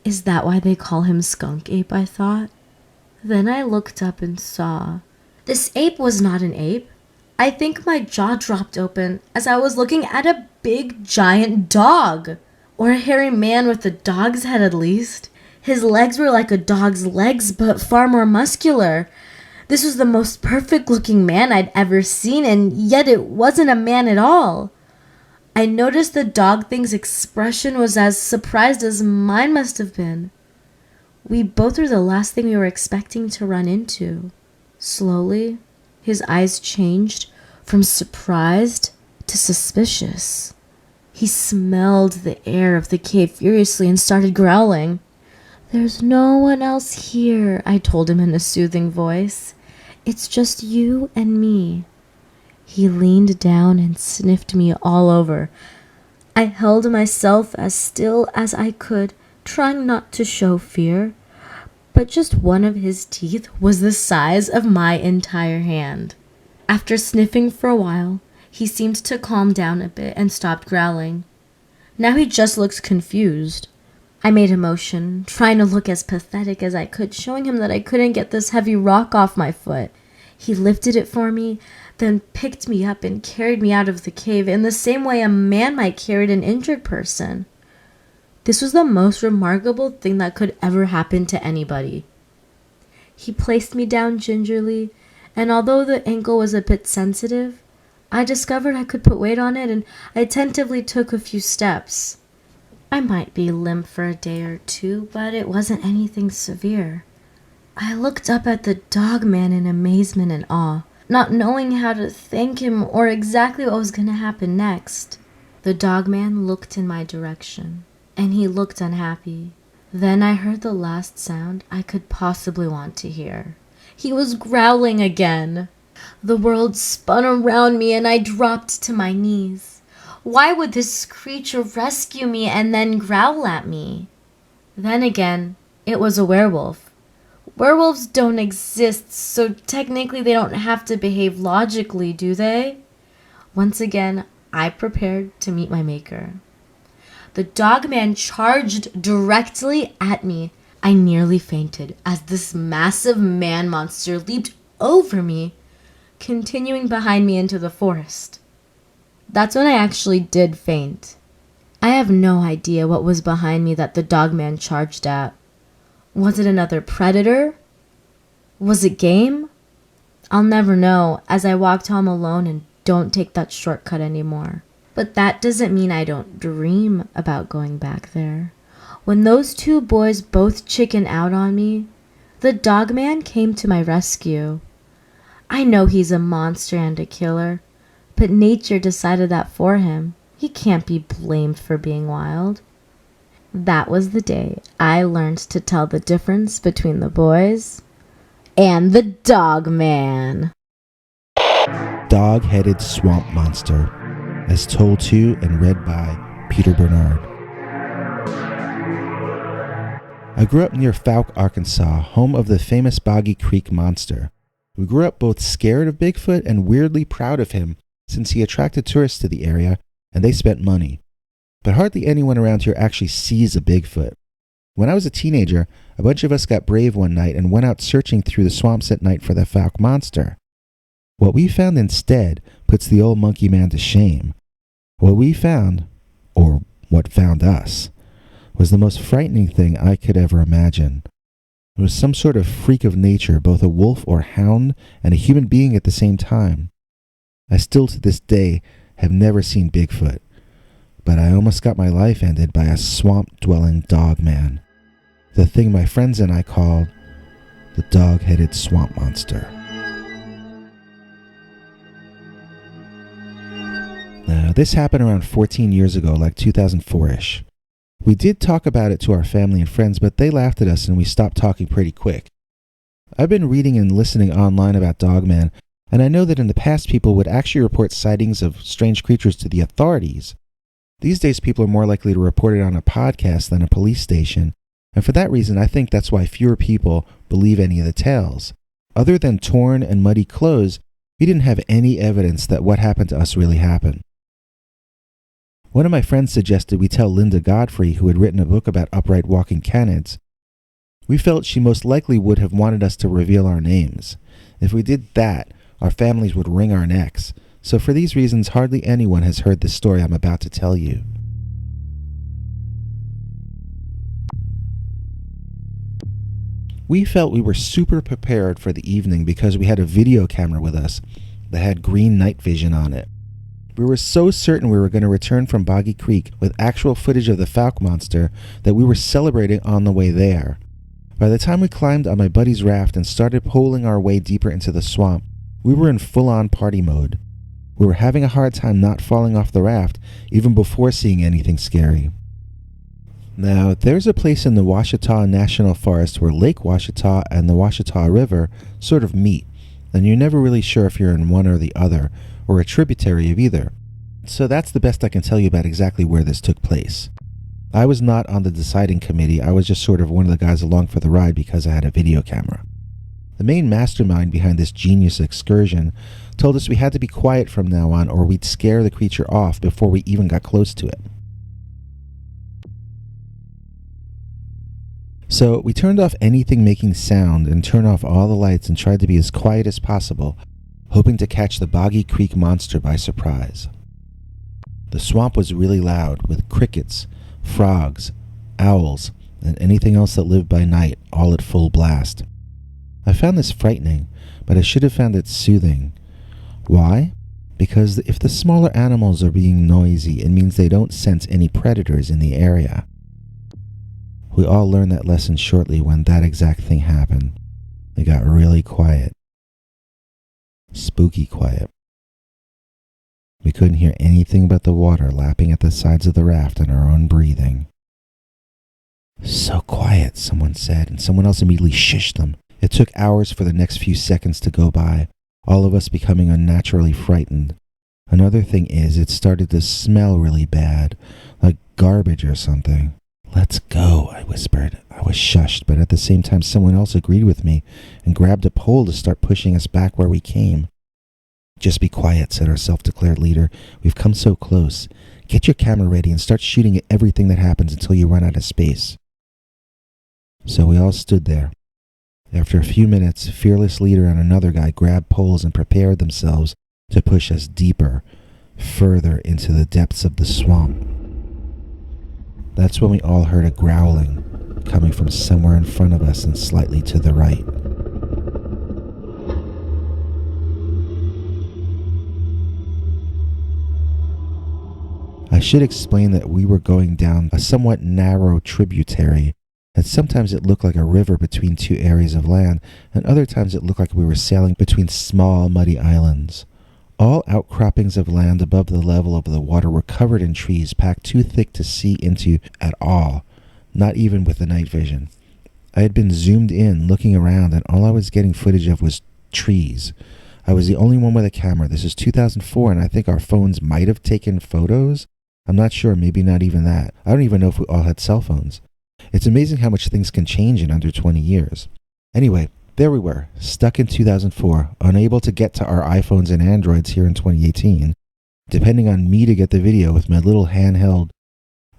Is that why they call him Skunk Ape, I thought? Then I looked up and saw. This ape was not an ape. I think my jaw dropped open as I was looking at a big giant dog. Or a hairy man with a dog's head at least. His legs were like a dog's legs, but far more muscular. This was the most perfect looking man I'd ever seen, and yet it wasn't a man at all. I noticed the dog thing's expression was as surprised as mine must have been. We both were the last thing we were expecting to run into. Slowly, his eyes changed from surprised to suspicious. He smelled the air of the cave furiously and started growling. "There's no one else here," I told him in a soothing voice. "It's just you and me." He leaned down and sniffed me all over. I held myself as still as I could, trying not to show fear, but just one of his teeth was the size of my entire hand. After sniffing for a while, he seemed to calm down a bit and stopped growling. Now he just looks confused. I made a motion, trying to look as pathetic as I could, showing him that I couldn't get this heavy rock off my foot. He lifted it for me, then picked me up and carried me out of the cave in the same way a man might carry an injured person. This was the most remarkable thing that could ever happen to anybody. He placed me down gingerly, and although the ankle was a bit sensitive, I discovered I could put weight on it, and I attentively took a few steps. I might be limp for a day or two, but it wasn't anything severe. I looked up at the dog man in amazement and awe, not knowing how to thank him or exactly what was going to happen next. The dog man looked in my direction, and he looked unhappy. Then I heard the last sound I could possibly want to hear. He was growling again. The world spun around me and I dropped to my knees. Why would this creature rescue me and then growl at me? Then again, it was a werewolf. Werewolves don't exist, so technically they don't have to behave logically, do they? Once again, I prepared to meet my maker. The dog man charged directly at me. I nearly fainted as this massive man monster leaped over me, continuing behind me into the forest. That's when I actually did faint. I have no idea what was behind me that the dogman charged at. Was it another predator? Was it game? I'll never know, as I walked home alone and don't take that shortcut anymore. But that doesn't mean I don't dream about going back there. When those two boys both chickened out on me, the dogman came to my rescue. I know he's a monster and a killer, but nature decided that for him. He can't be blamed for being wild. That was the day I learned to tell the difference between the boys and the dog man. Dog-headed swamp monster, as told to and read by Peter Bernard. I grew up near Fouke, Arkansas, home of the famous Boggy Creek monster. We grew up both scared of Bigfoot and weirdly proud of him, since he attracted tourists to the area and they spent money. But hardly anyone around here actually sees a Bigfoot. When I was a teenager, a bunch of us got brave one night and went out searching through the swamps at night for the Fouke monster. What we found instead puts the old monkey man to shame. What we found, or what found us, was the most frightening thing I could ever imagine. It was some sort of freak of nature, both a wolf or hound and a human being at the same time. I still to this day have never seen Bigfoot, but I almost got my life ended by a swamp-dwelling dog man. The thing my friends and I called the dog-headed swamp monster. Now, this happened around 14 years ago, like 2004-ish. We did talk about it to our family and friends, but they laughed at us and we stopped talking pretty quick. I've been reading and listening online about Dogman, and I know that in the past people would actually report sightings of strange creatures to the authorities. These days people are more likely to report it on a podcast than a police station, And for that reason, I think that's why fewer people believe any of the tales. Other than torn and muddy clothes, we didn't have any evidence that what happened to us really happened. One of my friends suggested we tell Linda Godfrey, who had written a book about upright walking canids. We felt she most likely would have wanted us to reveal our names. If we did that, our families would wring our necks. So for these reasons, hardly anyone has heard the story I'm about to tell you. We felt we were super prepared for the evening because we had a video camera with us that had green night vision on it. We were so certain we were going to return from Boggy Creek with actual footage of the Falk monster that we were celebrating on the way there. By the time we climbed on my buddy's raft and started poling our way deeper into the swamp, we were in full-on party mode. We were having a hard time not falling off the raft even before seeing anything scary. Now, there's a place in the Ouachita National Forest where Lake Ouachita and the Ouachita River sort of meet, and you're never really sure if you're in one or the other, or a tributary of either. So that's the best I can tell you about exactly where this took place. I was not on the deciding committee, I was just sort of one of the guys along for the ride because I had a video camera. The main mastermind behind this genius excursion told us we had to be quiet from now on or we'd scare the creature off before we even got close to it. So we turned off anything making sound and turned off all the lights and tried to be as quiet as possible, hoping to catch the Boggy Creek monster by surprise. The swamp was really loud, with crickets, frogs, owls, and anything else that lived by night all at full blast. I found this frightening, but I should have found it soothing. Why? Because if the smaller animals are being noisy, it means they don't sense any predators in the area. We all learned that lesson shortly when that exact thing happened. It got really quiet. Spooky quiet. We couldn't hear anything but the water lapping at the sides of the raft and our own breathing. So quiet, someone said, and someone else immediately shushed them. It took hours for the next few seconds to go by, all of us becoming unnaturally frightened. Another thing is, it started to smell really bad, like garbage or something. "Let's go," I whispered. I was shushed, but at the same time someone else agreed with me and grabbed a pole to start pushing us back where we came. "Just be quiet," said our self-declared leader. "We've come so close. Get your camera ready and start shooting at everything that happens until you run out of space." So we all stood there. After a few minutes, fearless leader and another guy grabbed poles and prepared themselves to push us deeper, further into the depths of the swamp. That's when we all heard a growling coming from somewhere in front of us and slightly to the right. I should explain that we were going down a somewhat narrow tributary, and sometimes it looked like a river between two areas of land, and other times it looked like we were sailing between small, muddy islands. All outcroppings of land above the level of the water were covered in trees packed too thick to see into at all, not even with the night vision. I had been zoomed in, looking around, and all I was getting footage of was trees. I was the only one with a camera. This is 2004, and I think our phones might have taken photos. I'm not sure, maybe not even that. I don't even know if we all had cell phones. It's amazing how much things can change in under 20 years. Anyway, there we were, stuck in 2004, unable to get to our iPhones and Androids here in 2018, depending on me to get the video with my little handheld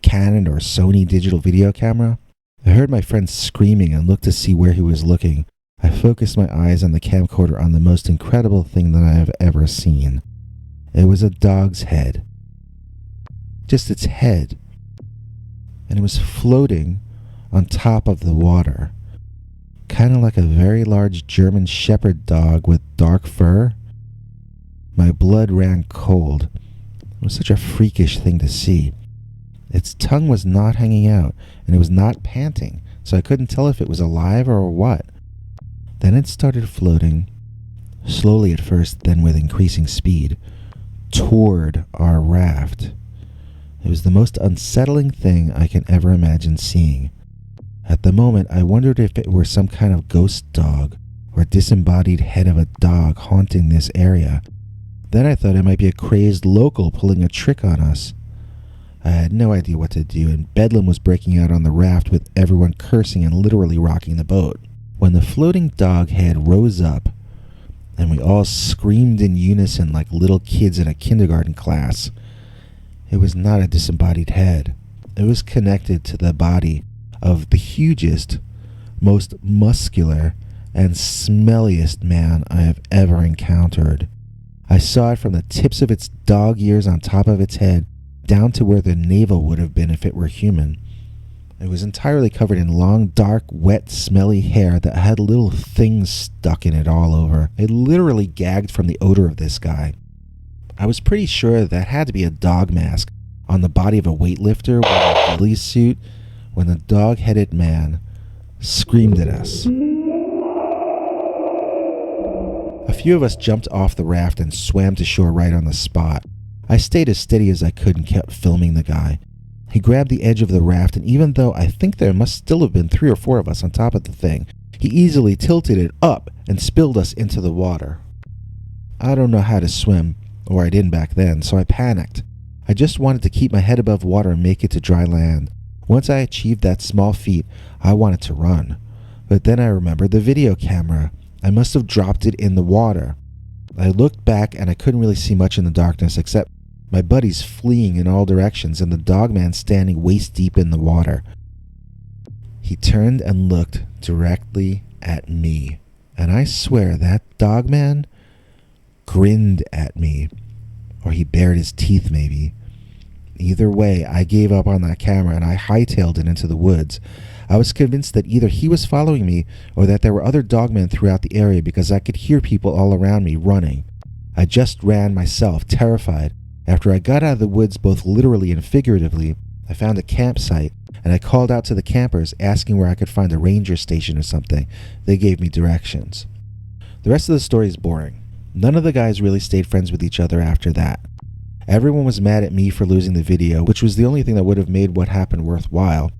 Canon or Sony digital video camera. I heard my friend screaming and looked to see where he was looking. I focused my eyes on the camcorder on the most incredible thing that I have ever seen. It was a dog's head. Just its head. And it was floating on top of the water. Kind of like a very large German shepherd dog with dark fur. My blood ran cold. It was such a freakish thing to see. Its tongue was not hanging out, and it was not panting, so I couldn't tell if it was alive or what. Then it started floating, slowly at first, then with increasing speed, toward our raft. It was the most unsettling thing I can ever imagine seeing. At the moment, I wondered if it were some kind of ghost dog or a disembodied head of a dog haunting this area. Then I thought it might be a crazed local pulling a trick on us. I had no idea what to do, and bedlam was breaking out on the raft with everyone cursing and literally rocking the boat. When the floating dog head rose up, and we all screamed in unison like little kids in a kindergarten class, it was not a disembodied head. It was connected to the body of the hugest, most muscular, and smelliest man I have ever encountered. I saw it from the tips of its dog ears on top of its head down to where the navel would have been if it were human. It was entirely covered in long, dark, wet, smelly hair that had little things stuck in it all over. It literally gagged from the odor of this guy. I was pretty sure that had to be a dog mask on the body of a weightlifter wearing a ghillie suit when the dog-headed man screamed at us. A few of us jumped off the raft and swam to shore right on the spot. I stayed as steady as I could and kept filming the guy. He grabbed the edge of the raft, and even though I think there must still have been 3 or 4 of us on top of the thing, he easily tilted it up and spilled us into the water. I don't know how to swim, or I didn't back then, so I panicked. I just wanted to keep my head above water and make it to dry land. Once I achieved that small feat, I wanted to run. But then I remembered the video camera. I must have dropped it in the water. I looked back and I couldn't really see much in the darkness except my buddies fleeing in all directions and the dogman standing waist deep in the water. He turned and looked directly at me, and I swear that dogman grinned at me, or he bared his teeth maybe. Either way, I gave up on that camera and I hightailed it into the woods. I was convinced that either he was following me or that there were other dogmen throughout the area because I could hear people all around me running. I just ran myself, terrified. After I got out of the woods both literally and figuratively, I found a campsite and I called out to the campers asking where I could find a ranger station or something. They gave me directions. The rest of the story is boring. None of the guys really stayed friends with each other after that. Everyone was mad at me for losing the video, which was the only thing that would have made what happened worthwhile.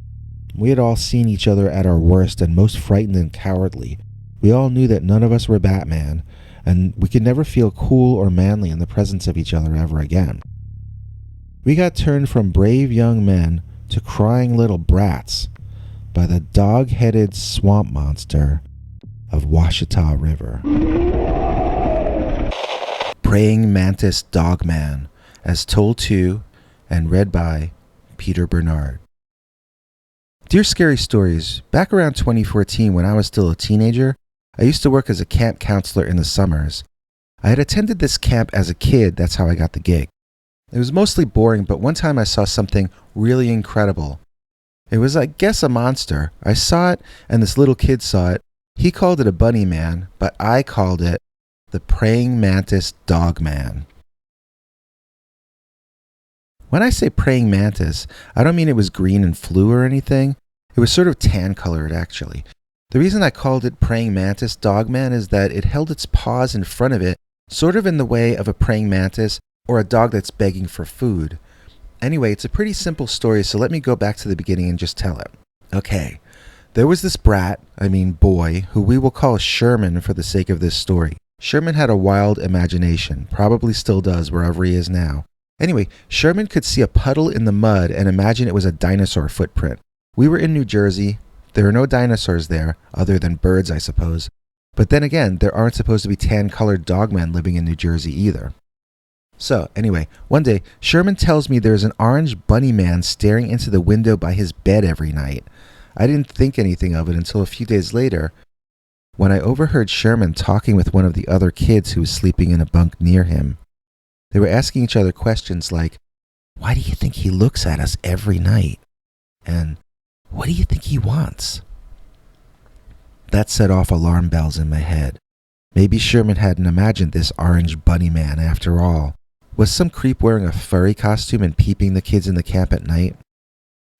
We had all seen each other at our worst and most frightened and cowardly. We all knew that none of us were Batman, and we could never feel cool or manly in the presence of each other ever again. We got turned from brave young men to crying little brats by the dog-headed swamp monster of Washita River. Praying Mantis Dogman, as told to and read by Peter Bernard. Dear Scary Stories, back around 2014 when I was still a teenager, I used to work as a camp counselor in the summers. I had attended this camp as a kid, that's how I got the gig. It was mostly boring, but one time I saw something really incredible. It was, I guess, a monster. I saw it, and this little kid saw it. He called it a bunny man, but I called it the Praying Mantis Dogman. When I say praying mantis, I don't mean it was green and flew or anything. It was sort of tan-colored, actually. The reason I called it praying mantis dogman is that it held its paws in front of it, sort of in the way of a praying mantis or a dog that's begging for food. Anyway, it's a pretty simple story, so let me go back to the beginning and just tell it. Okay, there was this boy, who we will call Sherman for the sake of this story. Sherman had a wild imagination, probably still does wherever he is now. Anyway, Sherman could see a puddle in the mud and imagine it was a dinosaur footprint. We were in New Jersey. There are no dinosaurs there, other than birds, I suppose. But then again, there aren't supposed to be tan-colored dogmen living in New Jersey either. So, anyway, one day, Sherman tells me there's an orange bunny man staring into the window by his bed every night. I didn't think anything of it until a few days later, when I overheard Sherman talking with one of the other kids who was sleeping in a bunk near him. They were asking each other questions like, "Why do you think he looks at us every night?" And, "What do you think he wants?" That set off alarm bells in my head. Maybe Sherman hadn't imagined this orange bunny man after all. Was some creep wearing a furry costume and peeping the kids in the camp at night?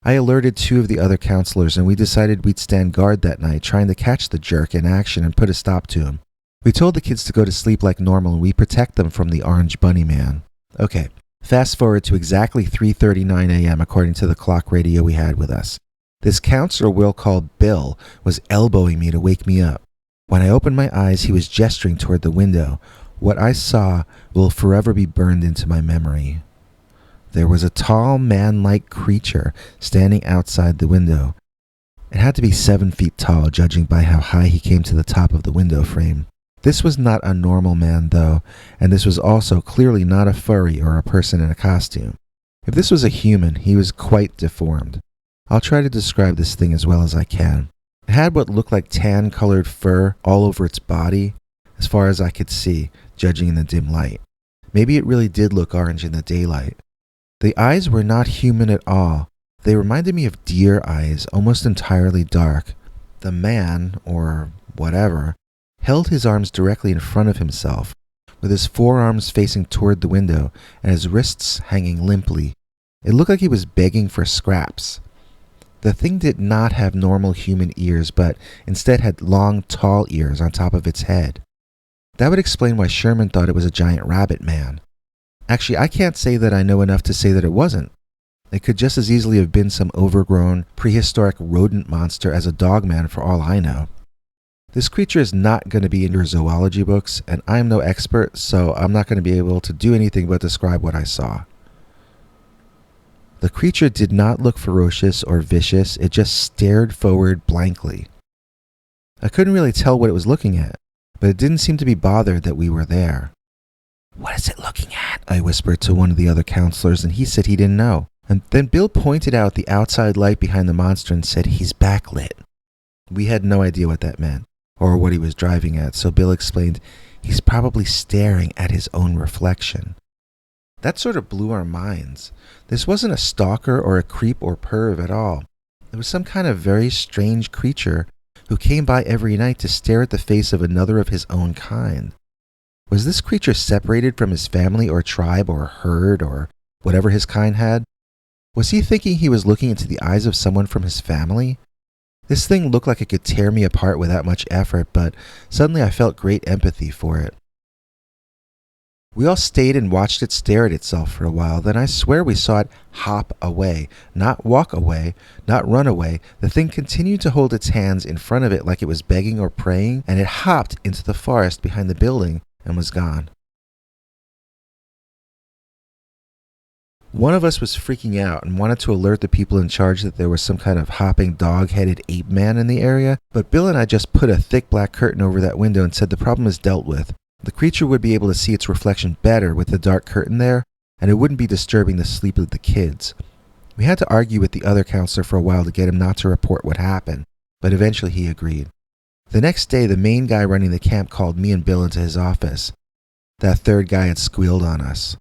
I alerted 2 of the other counselors and we decided we'd stand guard that night, trying to catch the jerk in action and put a stop to him. We told the kids to go to sleep like normal and we protect them from the orange bunny man. Okay, fast forward to exactly 3:39 a.m. according to the clock radio we had with us. This counselor we'll call Bill was elbowing me to wake me up. When I opened my eyes, he was gesturing toward the window. What I saw will forever be burned into my memory. there was a tall, man-like creature standing outside the window. It had to be 7 feet tall, judging by how high he came to the top of the window frame. This was not a normal man, though, and this was also clearly not a furry or a person in a costume. If this was a human, he was quite deformed. I'll try to describe this thing as well as I can. It had what looked like tan-colored fur all over its body, as far as I could see, judging in the dim light. Maybe it really did look orange in the daylight. The eyes were not human at all. They reminded me of deer eyes, almost entirely dark. The man, or whatever, held his arms directly in front of himself, with his forearms facing toward the window and his wrists hanging limply. It looked like he was begging for scraps. The thing did not have normal human ears, but instead had long, tall ears on top of its head. That would explain why Sherman thought it was a giant rabbit man. Actually, I can't say that I know enough to say that it wasn't. It could just as easily have been some overgrown, prehistoric rodent monster as a dogman for all I know. This creature is not going to be in your zoology books, and I'm no expert, so I'm not going to be able to do anything but describe what I saw. The creature did not look ferocious or vicious, it just stared forward blankly. I couldn't really tell what it was looking at, but it didn't seem to be bothered that we were there. "What is it looking at?" I whispered to one of the other counselors, and he said he didn't know. And then Bill pointed out the outside light behind the monster and said, "He's backlit." We had no idea what that meant, or what he was driving at, so Bill explained, "He's probably staring at his own reflection." That sort of blew our minds. This wasn't a stalker or a creep or perv at all. It was some kind of very strange creature who came by every night to stare at the face of another of his own kind. Was this creature separated from his family or tribe or herd or whatever his kind had? Was he thinking he was looking into the eyes of someone from his family? This thing looked like it could tear me apart without much effort, but suddenly I felt great empathy for it. We all stayed and watched it stare at itself for a while. Then I swear we saw it hop away. Not walk away, not run away. The thing continued to hold its hands in front of it like it was begging or praying, and it hopped into the forest behind the building and was gone. One of us was freaking out and wanted to alert the people in charge that there was some kind of hopping dog-headed ape man in the area, but Bill and I just put a thick black curtain over that window and said the problem is dealt with. The creature would be able to see its reflection better with the dark curtain there, and it wouldn't be disturbing the sleep of the kids. We had to argue with the other counselor for a while to get him not to report what happened, but eventually he agreed. The next day, the main guy running the camp called me and Bill into his office. That third guy had squealed on us.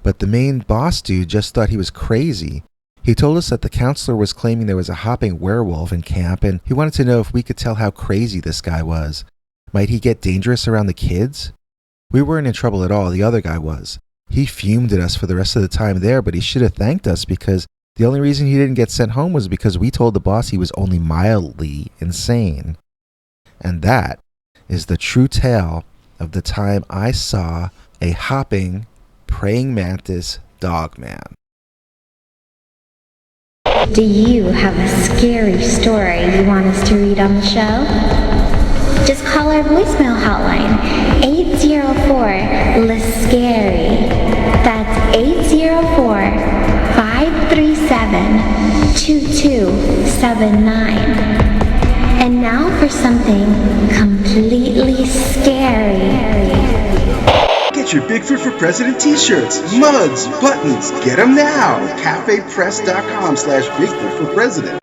But the main boss dude just thought he was crazy. He told us that the counselor was claiming there was a hopping werewolf in camp, and he wanted to know if we could tell how crazy this guy was. Might he get dangerous around the kids? We weren't in trouble at all, the other guy was. He fumed at us for the rest of the time there, but he should have thanked us because the only reason he didn't get sent home was because we told the boss he was only mildly insane. And that is the true tale of the time I saw a hopping praying mantis dogman. Do you have a scary story you want us to read on the show? Just call our voicemail hotline, 804-LIST-SCARY. That's 804-537-2279. And now for something completely scary. Get your Bigfoot for President t-shirts, mugs, buttons. Get them now. CafePress.com/Bigfoot for President.